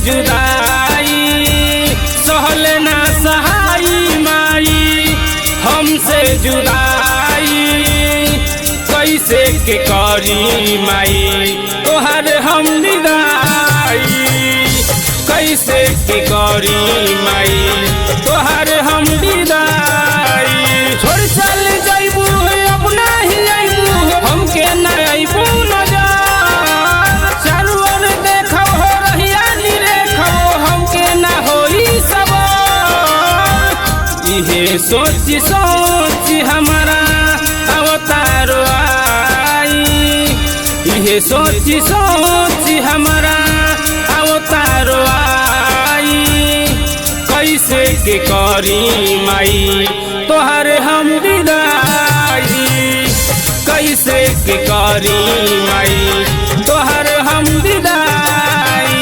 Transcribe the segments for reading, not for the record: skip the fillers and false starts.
जुदाई सहल ना सहाई माई हमसे जुदाई कैसे के करी माई तोहर हम विदाई कैसे के करी माई तोहर हम विदाई छोड़ चल जाइबू अपना ही आइबू हमके न आइबू नजर चारू ओर देखो हो रहिया निरेखो हमके न होई सबर इहे सोची सोची हमारा अवतारो आई इहे सोची सोची हमारा अवतारो आई कैसे के करी माई तोहर हम विदाई कैसे के करी माई तोहर हम विदाई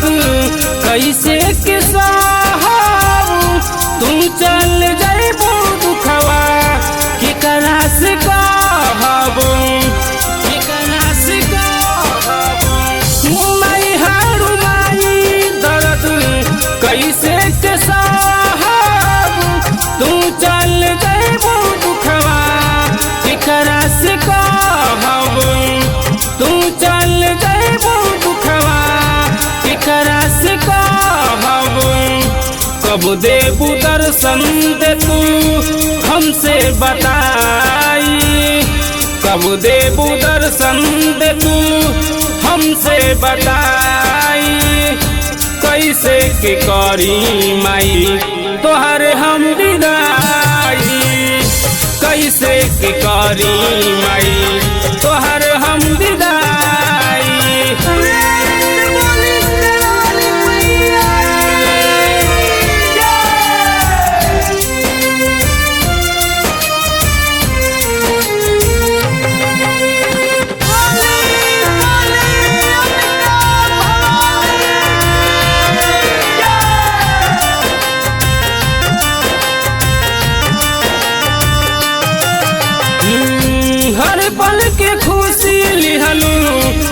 कैसे के साहब तुम चल जाइबू दुखवा कि करा से कहब माई हारू माई दर्द कैसे के साहब तुम चल जाइबू दुखवा कि करा से कहब तुम चल जाइबू दुखवा कि करा से कब देबू दर्शन दे तू हमसे बताई कब देबू दर्शन दे तू हमसे बताई कैसे के करी माई तोहर हम विदाई कैसे के करी माई तोहर हम विदाई हर पल के खुशी लिहलू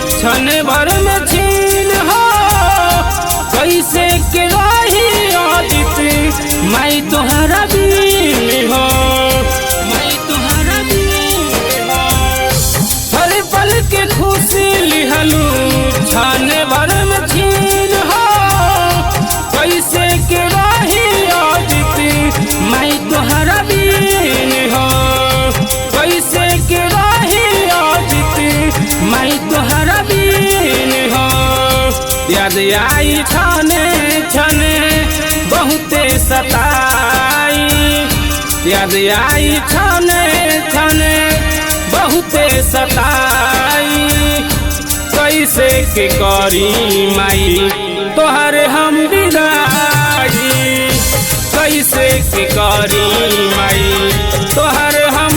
क्षण भर में छीन हो कैसे के रही आदित माई तोहरा बीन हो हर पल के खुशी लिहलू क्षण भर में छीन हो कैसे के रही आदित माई तोहरा बीन हो कैसे के रही आदित माई तोहरा बीन हो याद आई छाने छाने बहुते सताई याद आई छाने छाने बहुते सताई कैसे के करी माई तोहर हम विदाई कैसे के करी माई तोहर हम